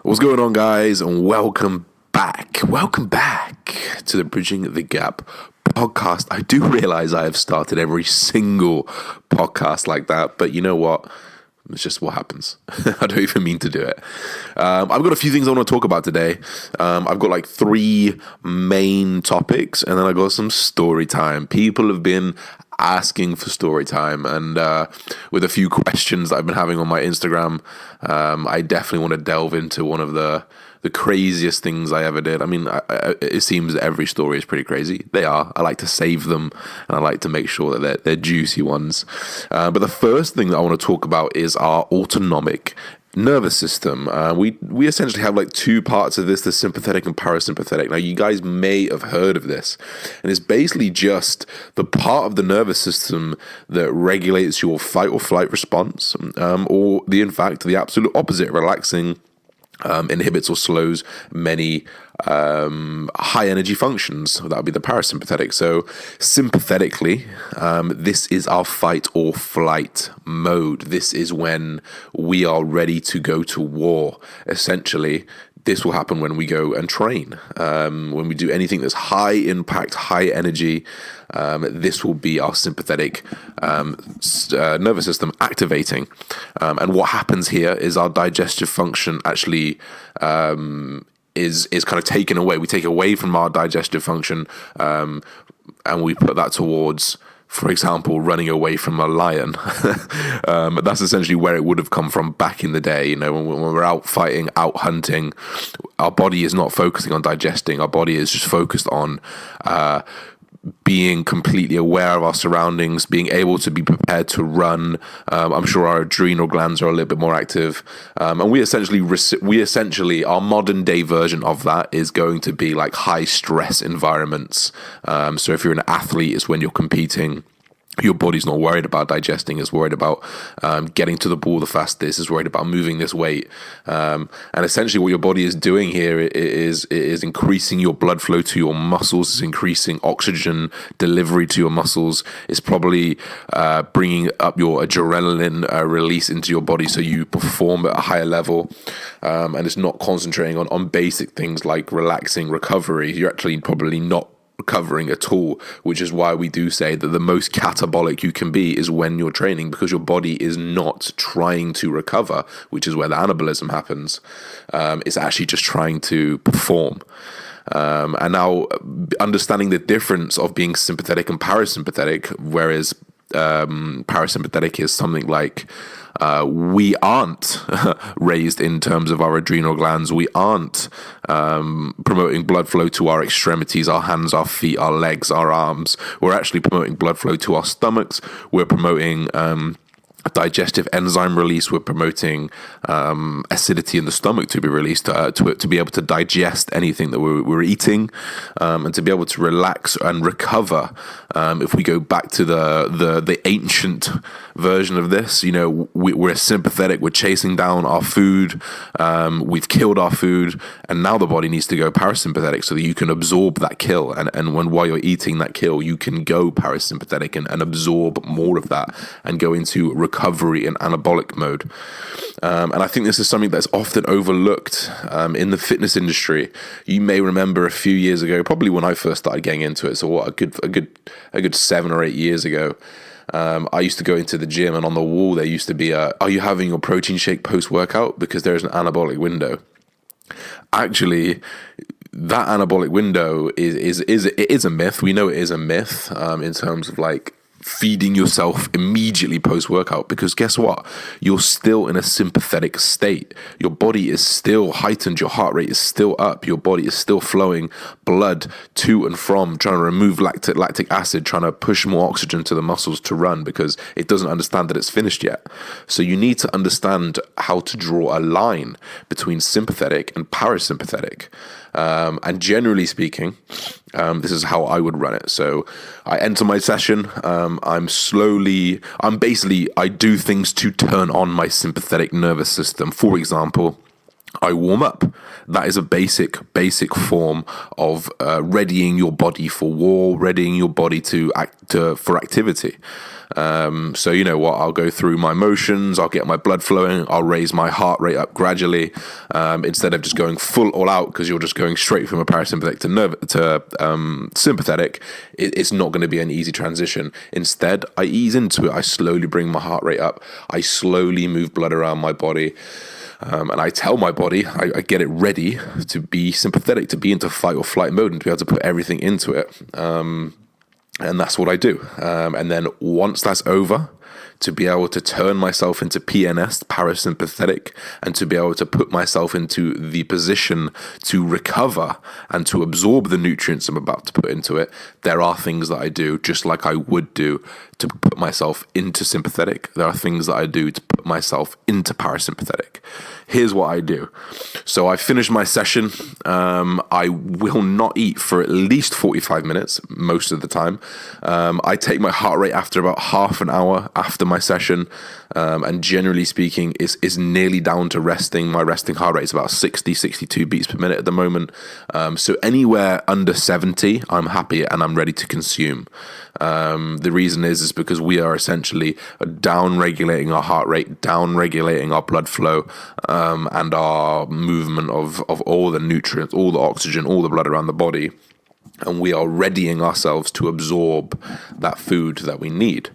What's going on, guys, and welcome back. Welcome back to the Bridging the Gap podcast. I do realize I have started every single podcast like that, but you know what? It's just what happens. I don't even mean to do it. I've got a few things I want to talk about today. I've got like three main topics, and then I got some story time. People have been asking for story time, and with a few questions that I've been having on my Instagram, I definitely want to delve into one of the craziest things I ever did. I mean, it seems that every story is pretty crazy. They are. I like to save them, and I like to make sure that they're juicy ones. But the first thing that I want to talk about is our autonomic nervous system. We essentially have like two parts of this, the sympathetic and parasympathetic. Now, you guys may have heard of this, and it's basically just the part of the nervous system that regulates your fight or flight response, or the absolute opposite, relaxing, inhibits or slows many high energy functions. That would be the parasympathetic. So sympathetically, this is our fight or flight mode. This is when we are ready to go to war. Essentially, this will happen when we go and train. When we do anything that's high impact, high energy, this will be our sympathetic nervous system activating. And what happens here is our digestive function actually is kind of taken away. We take away from our digestive function, and we put that towards, for example, running away from a lion. That's essentially where it would have come from back in the day. You know, when we're out fighting, out hunting, our body is not focusing on digesting. Our body is just focused on being completely aware of our surroundings, being able to be prepared to run. I'm sure our adrenal glands are a little bit more active, and we essentially our modern day version of that is going to be like high stress environments. So if you're an athlete, it's when you're competing. Your body's not worried about digesting, it's worried about getting to the ball the fastest, it's worried about moving this weight. And essentially what your body is doing here is increasing your blood flow to your muscles, it's increasing oxygen delivery to your muscles, it's probably bringing up your adrenaline release into your body so you perform at a higher level. And it's not concentrating on basic things like relaxing, recovery. You're actually probably not recovering at all, which is why we do say that the most catabolic you can be is when you're training, because your body is not trying to recover, which is where the anabolism happens. It's actually just trying to perform. And now understanding the difference of being sympathetic and parasympathetic, whereas parasympathetic is something like we aren't raised in terms of our adrenal glands. We aren't promoting blood flow to our extremities, our hands, our feet, our legs, our arms. We're actually promoting blood flow to our stomachs. We're promoting digestive enzyme release. We're promoting acidity in the stomach to be released to be able to digest anything that we're eating, and to be able to relax and recover. If we go back to the ancient version of this, you know, we're sympathetic, we're chasing down our food, we've killed our food, and now the body needs to go parasympathetic so that you can absorb that kill, and while you're eating that kill, you can go parasympathetic and absorb more of that and go into recovery and anabolic mode. And I think this is something that's often overlooked in the fitness industry. You may remember a few years ago, probably when I first started getting into it, so a good 7 or 8 years ago, I used to go into the gym, and on the wall there used to be are you having your protein shake post-workout? Because there's an anabolic window. Actually, that anabolic window is a myth. We know it is a myth in terms of like feeding yourself immediately post-workout, because guess what? You're still in a sympathetic state. Your body is still heightened, your heart rate is still up, your body is still flowing blood to and from, trying to remove lactic acid, trying to push more oxygen to the muscles to run, because it doesn't understand that it's finished yet. So you need to understand how to draw a line between sympathetic and parasympathetic. And generally speaking, this is how I would run it. So I enter my session, I do things to turn on my sympathetic nervous system. For example, I warm up. That is a basic form of readying your body for war, readying your body for activity. So you know what? I'll go through my motions. I'll get my blood flowing. I'll raise my heart rate up gradually, instead of just going full all out, because you're just going straight from a parasympathetic to sympathetic. It's not going to be an easy transition. Instead, I ease into it. I slowly bring my heart rate up. I slowly move blood around my body. And I tell my body, I get it ready to be sympathetic, to be into fight or flight mode, and to be able to put everything into it. And that's what I do. And then once that's over, to be able to turn myself into PNS, parasympathetic, and to be able to put myself into the position to recover and to absorb the nutrients I'm about to put into it, there are things that I do, just like I would do to put myself into sympathetic. There are things that I do to put myself into parasympathetic. Here's what I do. So I finish my session. I will not eat for at least 45 minutes most of the time. I take my heart rate after about half an hour after my session, and generally speaking is nearly down to resting. My resting heart rate is about 62 beats per minute at the moment. So anywhere under 70, I'm happy and I'm ready to consume. The reason is because we are essentially down regulating our heart rate, down regulating our blood flow, and our movement of all the nutrients, all the oxygen, all the blood around the body. And we are readying ourselves to absorb that food that we need.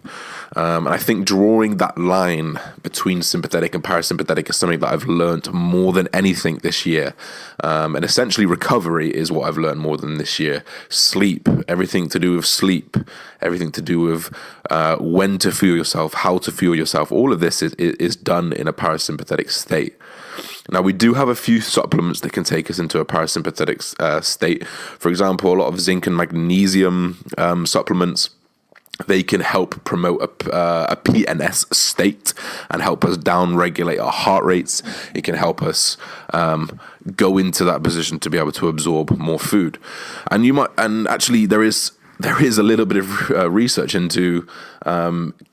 And I think drawing that line between sympathetic and parasympathetic is something that I've learned more than anything this year. And essentially recovery is what I've learned more than this year. Sleep, everything to do with sleep, everything to do with when to fuel yourself, how to fuel yourself. All of this is done in a parasympathetic state. Now, we do have a few supplements that can take us into a parasympathetic state. For example, a lot of zinc and magnesium supplements. They can help promote a PNS state and help us down-regulate our heart rates. It can help us go into that position to be able to absorb more food. And actually, there is a little bit of research into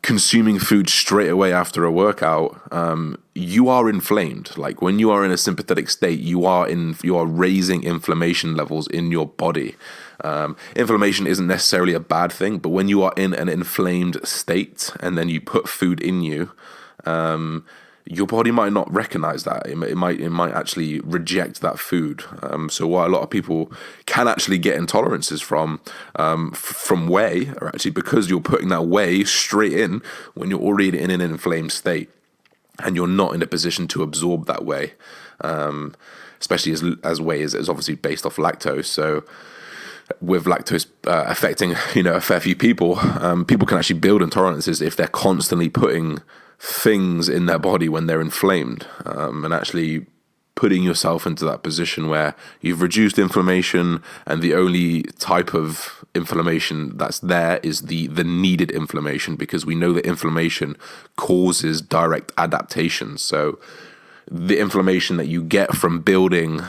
consuming food straight away after a workout. You are inflamed. Like when you are in a sympathetic state, you are raising inflammation levels in your body. Inflammation isn't necessarily a bad thing, but when you are in an inflamed state and then you put food in you, your body might not recognize that. It might actually reject that food. So what a lot of people can actually get intolerances from whey are actually because you're putting that whey straight in when you're already in an inflamed state and you're not in a position to absorb that whey, especially as whey is obviously based off lactose. So with lactose affecting a fair few people, people can actually build intolerances if they're constantly putting things in their body when they're inflamed, and actually putting yourself into that position where you've reduced inflammation, and the only type of inflammation that's there is the needed inflammation, because we know that inflammation causes direct adaptation. So the inflammation that you get from building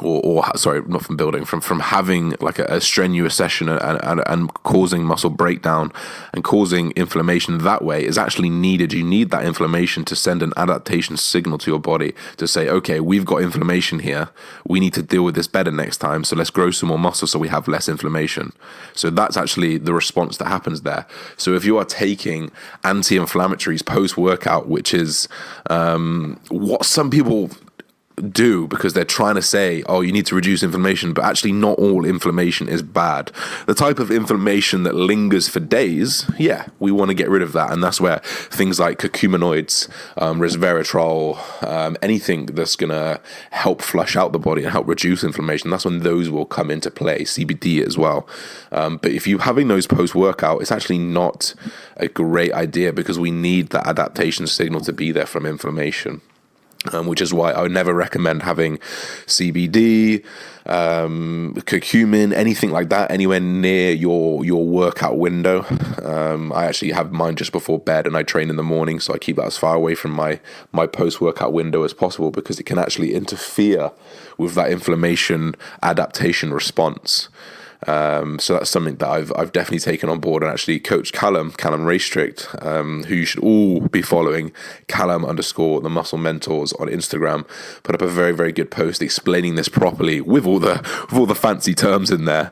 from having like a strenuous session and causing muscle breakdown and causing inflammation that way is actually needed. You need that inflammation to send an adaptation signal to your body to say, okay, we've got inflammation here. We need to deal with this better next time. So let's grow some more muscle so we have less inflammation. So that's actually the response that happens there. So if you are taking anti-inflammatories post-workout, which is what some people do because they're trying to say, oh, you need to reduce inflammation, but actually not all inflammation is bad. The type of inflammation that lingers for days, yeah, we want to get rid of that. And that's where things like curcuminoids, resveratrol, anything that's going to help flush out the body and help reduce inflammation, that's when those will come into play, CBD as well. But if you're having those post-workout, it's actually not a great idea because we need that adaptation signal to be there from inflammation. Which is why I would never recommend having CBD, curcumin, anything like that anywhere near your workout window. I actually have mine just before bed, and I train in the morning, so I keep that as far away from my post-workout window as possible because it can actually interfere with that inflammation adaptation response. So that's something that I've definitely taken on board, and actually coach Callum Raystrict, who you should all be following, Callum _ the Muscle Mentors on Instagram, put up a very, very good post explaining this properly with all the fancy terms in there,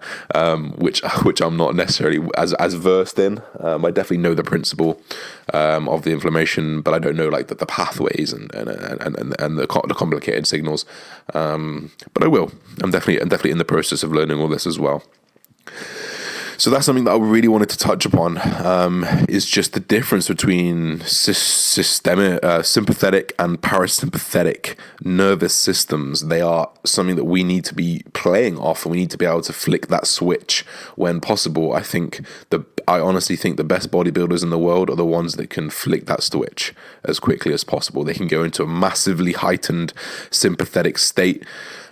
which I'm not necessarily as versed in. I definitely know the principle of the inflammation, but I don't know like the pathways and the complicated signals. But I will. I'm definitely in the process of learning all this as well. So that's something that I really wanted to touch upon, is just the difference between sympathetic and parasympathetic nervous systems. They are something that we need to be playing off, and we need to be able to flick that switch when possible. I honestly think the best bodybuilders in the world are the ones that can flick that switch as quickly as possible. They can go into a massively heightened sympathetic state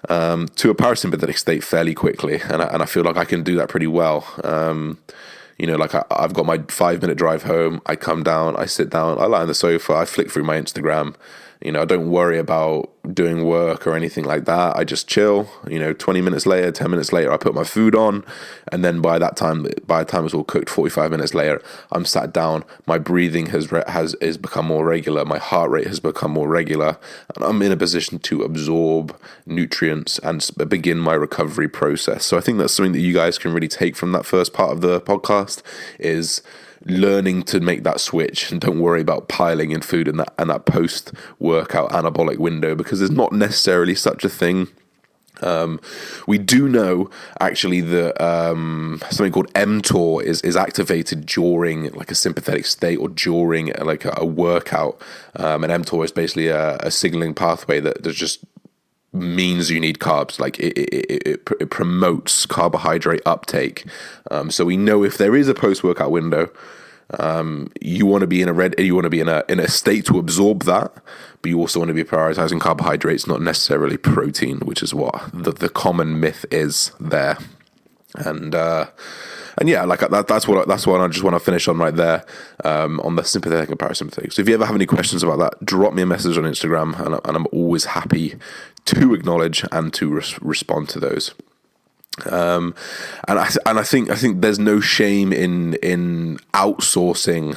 to a parasympathetic state fairly quickly, and I feel like I can do that pretty well. Like I've got my 5-minute drive home. I come down, I sit down, I lie on the sofa, I flick through my Instagram. I don't worry about doing work or anything like that. I just chill. 20 minutes later, 10 minutes later, I put my food on, and then by the time it's all cooked, 45 minutes later, I'm sat down. My breathing has become more regular. My heart rate has become more regular, and I'm in a position to absorb nutrients and begin my recovery process. So I think that's something that you guys can really take from that first part of the podcast, is learning to make that switch, and don't worry about piling in food and that post-workout anabolic window, because there's not necessarily such a thing. We do know actually that something called Mtor is activated during like a sympathetic state or during like a workout, and Mtor is basically a signaling pathway that just means you need carbs. Like it promotes carbohydrate uptake. So we know if there is a post-workout window, you want to be in a state to absorb that, but you also want to be prioritizing carbohydrates, not necessarily protein, which is what the common myth is there. And yeah, like that's what I just want to finish on right there, on the sympathetic and parasympathetic. So if you ever have any questions about that, drop me a message on Instagram, and I'm always happy to acknowledge and to respond to those. And I think there's no shame in outsourcing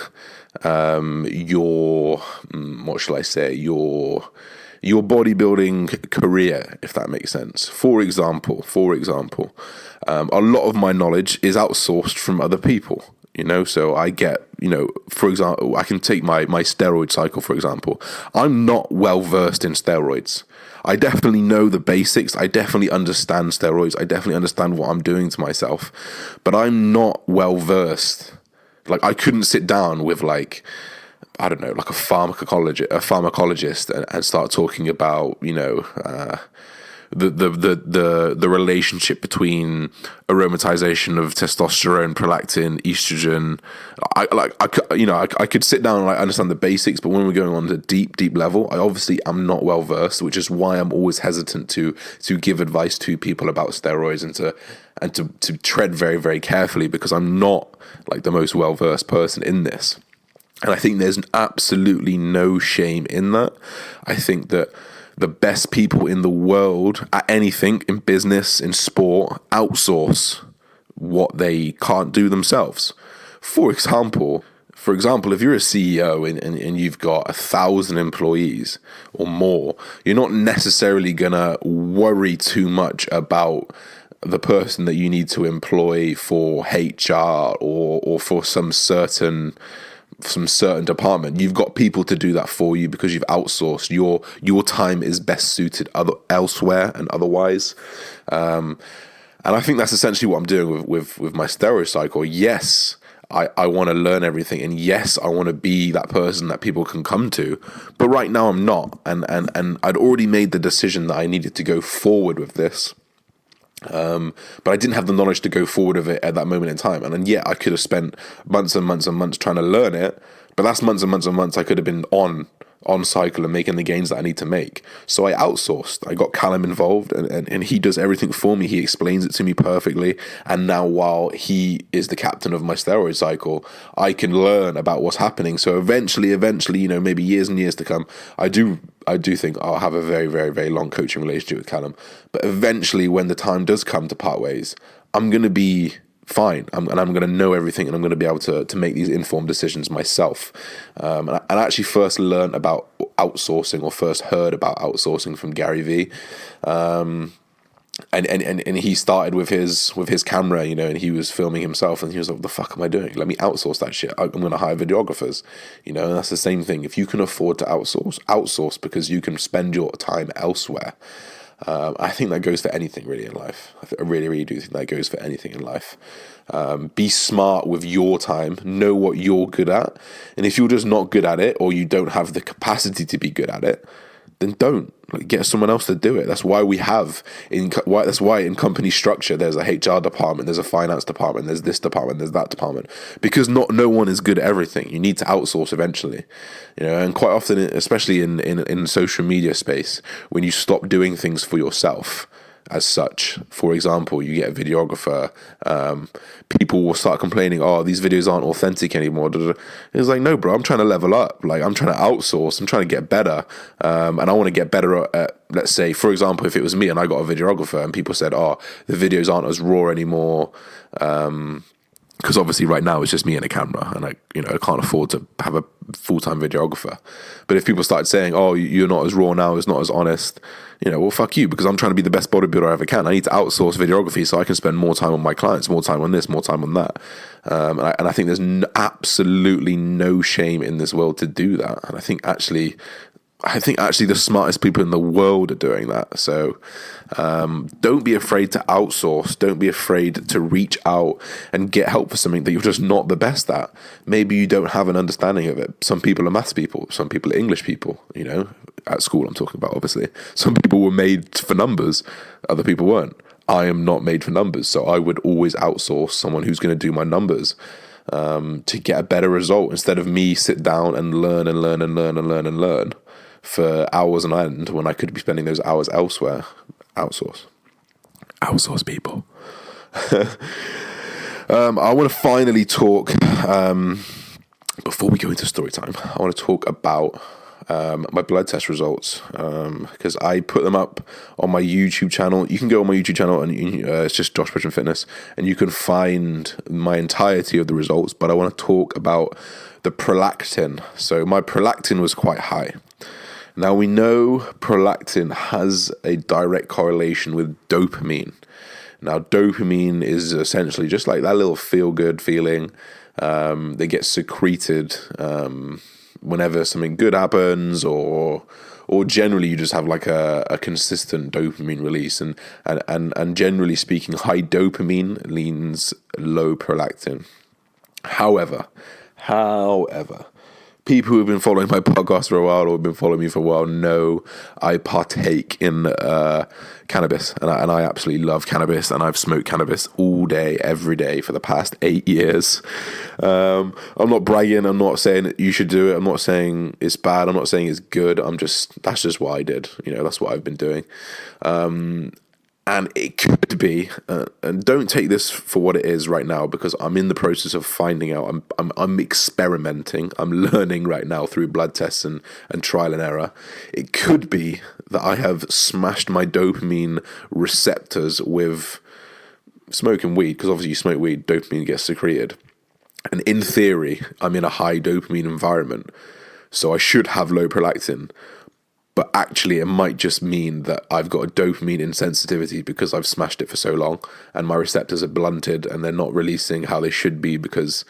your bodybuilding career, if that makes sense. For example, a lot of my knowledge is outsourced from other people. So I get, for example, I can take my steroid cycle, for example. I'm not well versed in steroids. I definitely know the basics. I definitely understand steroids. I definitely understand what I'm doing to myself, but I'm not well versed. Like I couldn't sit down with like a pharmacologist and start talking about, the relationship between aromatization of testosterone, prolactin, estrogen. I could sit down and like understand the basics, but when we're going on to deep level, I obviously am not well versed, which is why I'm always hesitant to give advice to people about steroids and to tread very, very carefully, because I'm not like the most well versed person in this. And I think there's absolutely no shame in that. I think that the best people in the world at anything, in business, in sport, outsource what they can't do themselves. For example, if you're a CEO and you've got 1,000 employees or more, you're not necessarily gonna worry too much about the person that you need to employ for HR or for some certain department. You've got people to do that for you because you've outsourced. Your time is best suited elsewhere and otherwise. And I think that's essentially what I'm doing with my steroid cycle. Yes, I want to learn everything, and yes, I want to be that person that people can come to. But right now I'm not, and I'd already made the decision that I needed to go forward with this. But I didn't have the knowledge to go forward with it at that moment in time. And yet I could have spent months and months and months trying to learn it, but that's months and months and months I could have been on cycle and making the gains that I need to make. So I outsourced. I got Callum involved, and he does everything for me. He explains it to me perfectly. And now, while he is the captain of my steroid cycle, I can learn about what's happening. So eventually, maybe years and years to come, I do think I'll have a very, very, very long coaching relationship with Callum. But eventually, when the time does come to part ways, I'm going to be fine. And I'm going to know everything, and I'm going to be able to make these informed decisions myself. And I actually first learned about outsourcing, or first heard about outsourcing, from Gary Vee. And he started with his camera, and he was filming himself, and he was like, what the fuck am I doing? Let me outsource that shit. I'm going to hire videographers, and that's the same thing. If you can afford to outsource because you can spend your time elsewhere. I think that goes for anything really in life. I really, really do think that goes for anything in life. Be smart with your time, know what you're good at. And if you're just not good at it, or you don't have the capacity to be good at it, then don't. Get someone else to do it. That's why that's why in company structure there's a HR department, there's a finance department, there's this department, there's that department, because no one is good at everything. You need to outsource eventually, and quite often, especially in social media space, when you stop doing things for yourself as such. For example, you get a videographer, people will start complaining, oh, these videos aren't authentic anymore. It's like, no, bro, I'm trying to level up. Like, I'm trying to outsource, I'm trying to get better. And I want to get better at, let's say, for example, if it was me and I got a videographer and people said, oh, the videos aren't as raw anymore, because obviously right now it's just me and a camera, and I can't afford to have a full-time videographer. But if people started saying, oh, you're not as raw now, it's not as honest, well, fuck you, because I'm trying to be the best bodybuilder I ever can. I need to outsource videography so I can spend more time on my clients, more time on this, more time on that. And I think there's absolutely no shame in this world to do that. And I think actually the smartest people in the world are doing that. So don't be afraid to outsource. Don't be afraid to reach out and get help for something that you're just not the best at. Maybe you don't have an understanding of it. Some people are maths people. Some people are English people, at school I'm talking about, obviously. Some people were made for numbers. Other people weren't. I am not made for numbers. So I would always outsource someone who's going to do my numbers to get a better result, instead of me sit down and learn for hours on end when I could be spending those hours elsewhere. Outsource people. I want to finally talk, before we go into story time, I want to talk about my blood test results, because I put them up on my YouTube channel. You can go on my YouTube channel and it's just Josh Bridgman Fitness, and you can find my entirety of the results. But I want to talk about the prolactin. So my prolactin was quite high. Now, we know prolactin has a direct correlation with dopamine. Now, dopamine is essentially just like that little feel-good feeling that gets secreted whenever something good happens, or generally you just have like a consistent dopamine release. And generally speaking, high dopamine leans low prolactin. However, people who have been following my podcast for a while, or have been following me for a while, know I partake in cannabis, and I absolutely love cannabis, and I've smoked cannabis all day, every day for the past 8 years. I'm not bragging. I'm not saying you should do it. I'm not saying it's bad. I'm not saying it's good. That's just what I did. That's what I've been doing. And it could be, and don't take this for what it is right now, because I'm in the process of finding out. I'm experimenting. I'm learning right now through blood tests and trial and error. It could be that I have smashed my dopamine receptors with smoking weed, because obviously you smoke weed, dopamine gets secreted. And in theory, I'm in a high dopamine environment, so I should have low prolactin. But actually, it might just mean that I've got a dopamine insensitivity because I've smashed it for so long, and my receptors are blunted and they're not releasing how they should be because,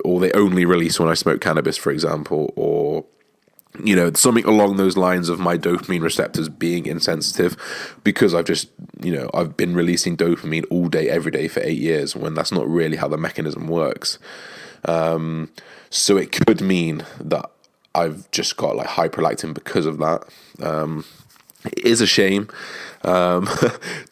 or they only release when I smoke cannabis, for example, or, something along those lines of my dopamine receptors being insensitive because I've just, I've been releasing dopamine all day, every day for 8 years, when that's not really how the mechanism works. So it could mean that I've just got like high prolactin because of that. It is a shame, to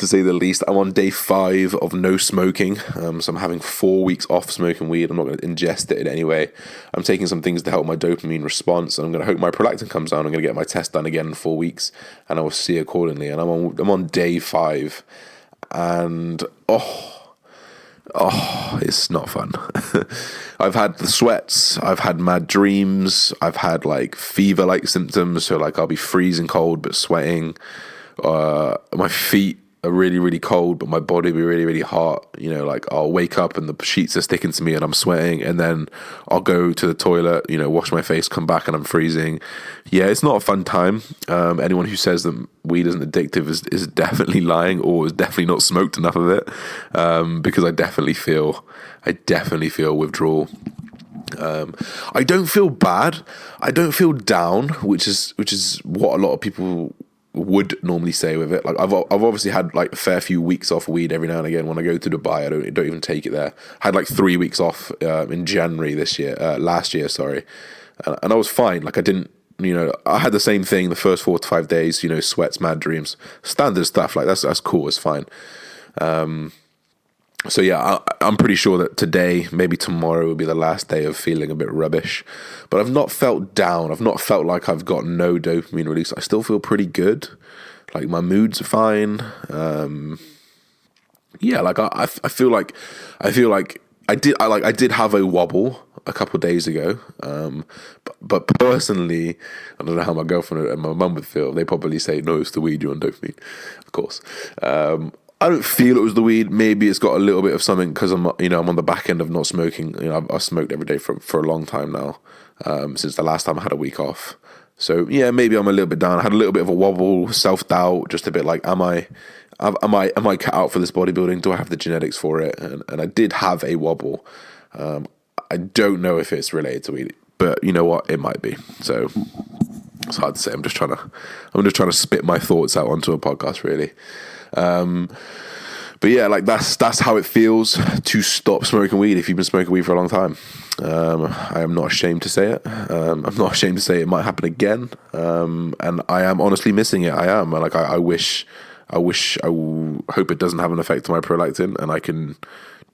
say the least. I'm on day 5 of no smoking, so I'm having 4 weeks off smoking weed. I'm not going to ingest it in any way. I'm taking some things to help my dopamine response, and I'm going to hope my prolactin comes down. I'm going to get my test done again in 4 weeks, and I will see accordingly. And I'm on day 5, and it's not fun. I've had the sweats, I've had mad dreams, I've had like fever-like symptoms, so like I'll be freezing cold but sweating. My feet are really, really cold, but my body be really, really hot. You know, like I'll wake up and the sheets are sticking to me and I'm sweating, and then I'll go to the toilet, you know, wash my face, come back and I'm freezing. Yeah, it's not a fun time. Anyone who says that weed isn't addictive is definitely lying, or has definitely not smoked enough of it. Because I definitely feel withdrawal. I don't feel bad. I don't feel down, which is what a lot of people would normally say with it. Like I've obviously had like a fair few weeks off weed every now and again. When I go to Dubai, I don't even take it there. I had like 3 weeks off in January last year, sorry, and I was fine. Like I didn't, you know, I had the same thing the first 4 to 5 days. You know, sweats, mad dreams, standard stuff. Like that's cool. It's fine. So yeah, I'm pretty sure that today, maybe tomorrow, will be the last day of feeling a bit rubbish. But I've not felt down. I've not felt like I've got no dopamine release. I still feel pretty good. Like my moods are fine. Yeah, like I feel like I did have a wobble a couple of days ago. But personally, I don't know how my girlfriend and my mum would feel. They probably say, no, it's the weed, you're on dopamine, of course. I don't feel it was the weed. Maybe it's got a little bit of something because I'm on the back end of not smoking. You know, I've smoked every day for a long time now, since the last time I had a week off. So yeah, maybe I'm a little bit down. I had a little bit of a wobble, self-doubt, just a bit like, am I cut out for this bodybuilding? Do I have the genetics for it? And I did have a wobble. I don't know if it's related to weed, but you know what? It might be. So it's hard to say. I'm just trying to spit my thoughts out onto a podcast, really. But yeah, like that's how it feels to stop smoking weed if you've been smoking weed for a long time. I am not ashamed to say it. I'm not ashamed to say it might happen again. And I am honestly missing it. I am. Like I hope it doesn't have an effect on my prolactin and I can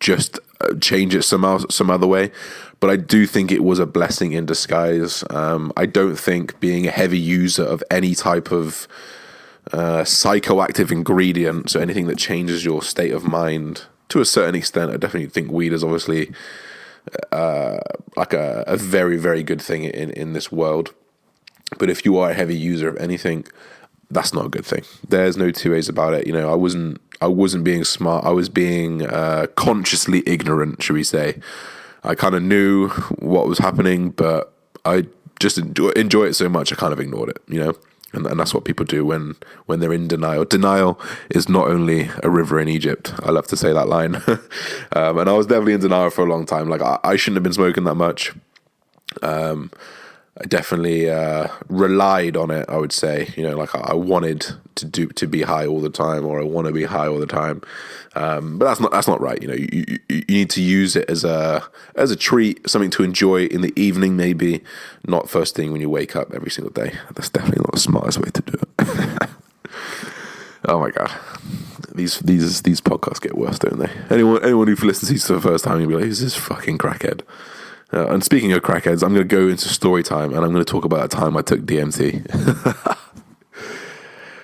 just change it some other way. But I do think it was a blessing in disguise. I don't think being a heavy user of any type of psychoactive ingredient, so anything that changes your state of mind to a certain extent, I definitely think weed is obviously like a very, very good thing in this world. But if you are a heavy user of anything, that's not a good thing. There's no two ways about it. You know, I wasn't being smart. I was being consciously ignorant, should we say. I kind of knew what was happening, but I just enjoy it so much I kind of ignored it, you know. And that's what people do when they're in denial. Denial is not only a river in Egypt. I love to say that line. And I was definitely in denial for a long time. Like I shouldn't have been smoking that much. I definitely relied on it, I would say. You know, like I wanted to be high all the time, or I want to be high all the time. But that's not right. You know, you need to use it as a treat, something to enjoy in the evening, maybe not first thing when you wake up every single day. That's definitely not the smartest way to do it. Oh my god, these podcasts get worse, don't they? Anyone who listens to these for the first time, you'll be like, who's this fucking crackhead? And speaking of crackheads, I'm going to go into story time, and I'm going to talk about a time I took DMT.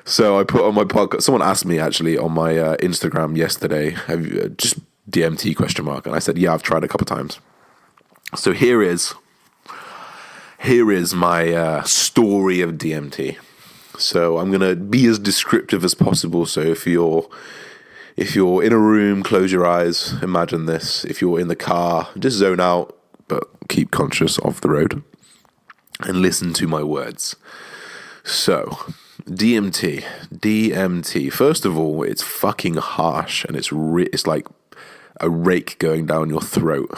So I put on my podcast. Someone asked me actually on my Instagram yesterday, "Have you just DMT question mark?" And I said, "Yeah, I've tried a couple times." So here is my story of DMT. So I'm going to be as descriptive as possible. So if you're in a room, close your eyes. Imagine this. If you're in the car, just zone out, but keep conscious of the road and listen to my words. So, DMT. First of all, it's fucking harsh and it's like a rake going down your throat.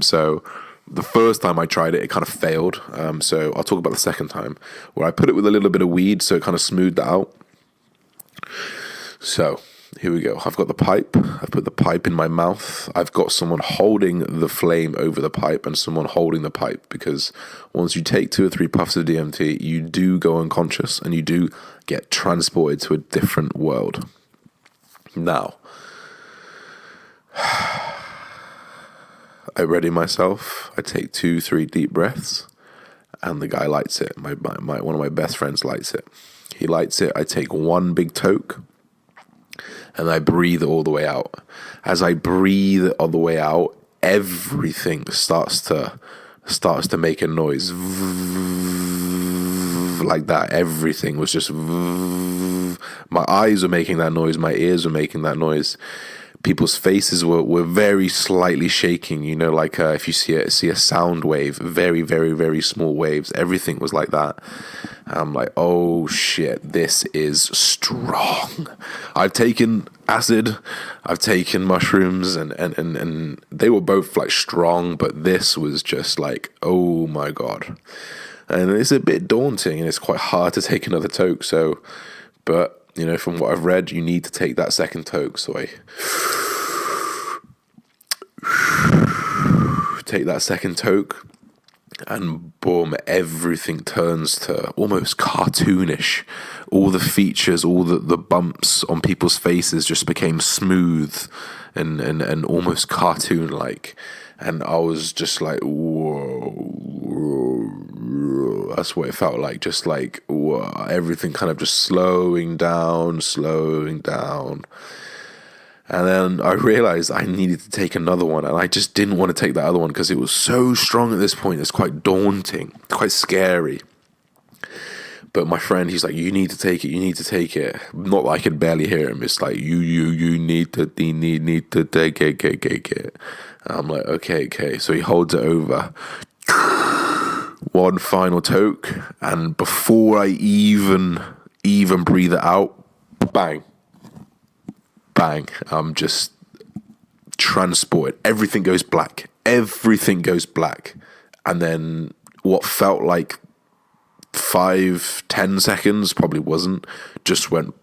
So, the first time I tried it, it kind of failed. So, I'll talk about the second time where I put it with a little bit of weed, so it kind of smoothed it out. So, here we go. I've got the pipe. I've put the pipe in my mouth. I've got someone holding the flame over the pipe and someone holding the pipe, because once you take 2 or 3 puffs of DMT, you do go unconscious and you do get transported to a different world. Now, I ready myself. I take 2, 3 deep breaths and the guy lights it. One of my best friends lights it. He lights it. I take 1 big toke. And I breathe all the way out. As I breathe all the way out, everything starts to make a noise. Like that. Everything was just my eyes were making that noise, my ears were making that noise. People's faces were very slightly shaking, you know, like if you see a sound wave, very, very, very small waves. Everything was like that. And I'm like, oh shit, this is strong. I've taken acid, I've taken mushrooms, and they were both like strong, but this was just like, oh my God. And it's a bit daunting, and it's quite hard to take another toke. So, but you know, from what I've read, you need to take that second toke. So I take that second toke, and boom, everything turns to almost cartoonish. All the features, all the bumps on people's faces just became smooth and almost cartoon-like. And I was just like, whoa. That's what it felt like. Just like, whoa. Everything kind of just slowing down. And then I realized I needed to take another one. And I just didn't want to take that other one because it was so strong at this point. It's quite daunting, quite scary. But my friend, he's like, you need to take it. Not that I could barely hear him. It's like, you need to take it. And I'm like, okay. So he holds it over. One final toke. And before I even breathe it out, bang. I'm just transported. Everything goes black. And then what felt like 5-10 seconds, probably wasn't, just went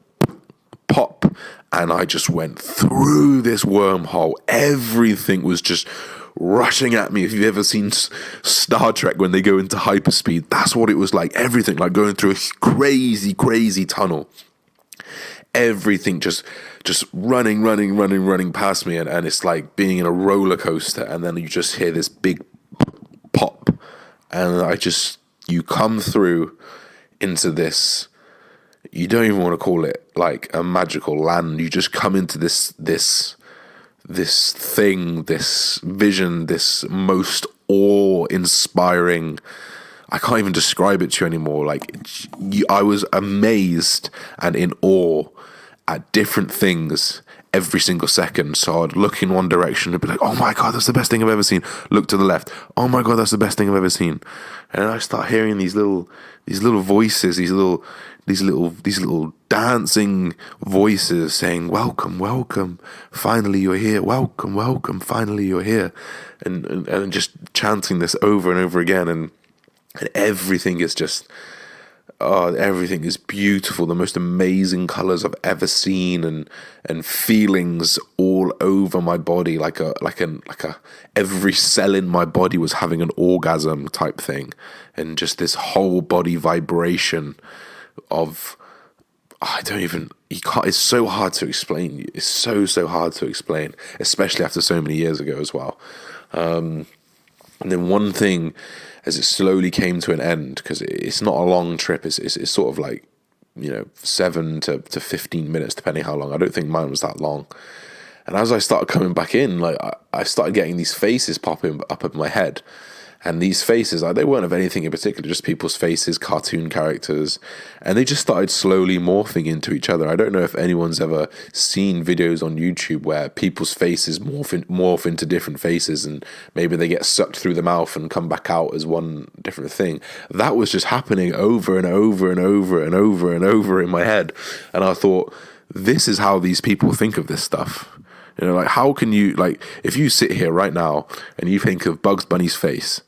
pop, and I just went through this wormhole. Everything was just rushing at me. If you've ever seen Star Trek when they go into hyperspeed, that's what it was like. Everything, like going through a crazy tunnel. Everything just running past me, and it's like being in a roller coaster, and then you just hear this big pop, and you come through into this, you don't even want to call it like a magical land. You just come into this thing, this vision, this most awe-inspiring, I can't even describe it to you anymore. Like, I was amazed and in awe at different things every single second. So I'd look in one direction and be like, oh my God, that's the best thing I've ever seen. Look to the left. Oh my God, that's the best thing I've ever seen. And I start hearing these little voices, these little dancing voices saying, welcome, finally you're here. Welcome, finally you're here. And just chanting this over and over again. And everything is just, everything is beautiful. The most amazing colors I've ever seen, and feelings all over my body, like a every cell in my body was having an orgasm type thing, and just this whole body vibration of, it's so hard to explain. It's so hard to explain, especially after so many years ago as well. And then one thing, as it slowly came to an end, because it's not a long trip, it's sort of like, 7 to 15 minutes, depending how long. I don't think mine was that long. And as I started coming back in, like I started getting these faces popping up in my head. And these faces, they weren't of anything in particular, just people's faces, cartoon characters. And they just started slowly morphing into each other. I don't know if anyone's ever seen videos on YouTube where people's faces morph into different faces, and maybe they get sucked through the mouth and come back out as one different thing. That was just happening over and over in my head. And I thought, this is how these people think of this stuff. Like, how can you, like, if you sit here right now and you think of Bugs Bunny's face,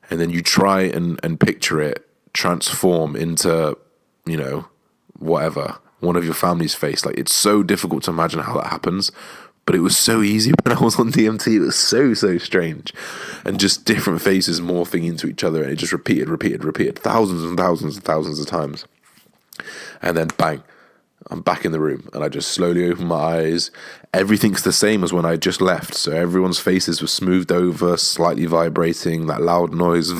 and then you try and picture it transform into, whatever, one of your family's face. Like, it's so difficult to imagine how that happens, but it was so easy when I was on DMT. It was so strange. And just different faces morphing into each other, and it just repeated thousands and thousands of times. And then bang, I'm back in the room, and I just slowly open my eyes. Everything's the same as when I just left. So everyone's faces were smoothed over, slightly vibrating, that loud noise.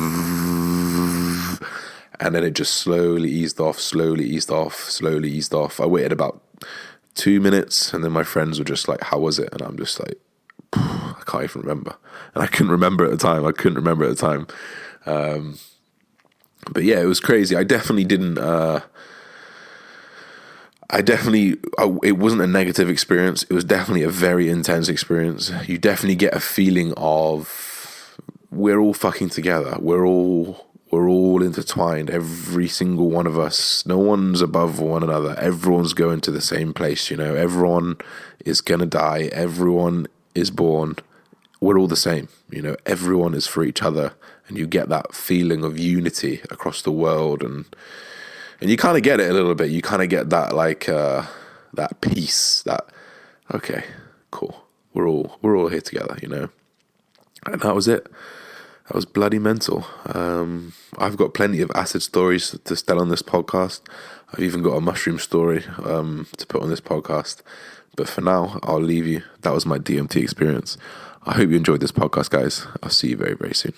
And then it just slowly eased off. I waited about 2 minutes, and then my friends were just like, how was it? And I'm just like, I can't even remember. And I couldn't remember at the time. But yeah, it was crazy. I definitely didn't... it wasn't a negative experience. It was definitely a very intense experience. You definitely get a feeling of we're all fucking together. We're all intertwined. Every single one of us. No one's above one another. Everyone's going to the same place. Everyone is gonna die. Everyone is born. We're all the same. Everyone is for each other, and you get that feeling of unity across the world, and you kind of get it a little bit. You kind of get that that peace. That okay, cool. We're all here together, And that was it. That was bloody mental. I've got plenty of acid stories to tell on this podcast. I've even got a mushroom story to put on this podcast. But for now, I'll leave you. That was my DMT experience. I hope you enjoyed this podcast, guys. I'll see you very, very soon.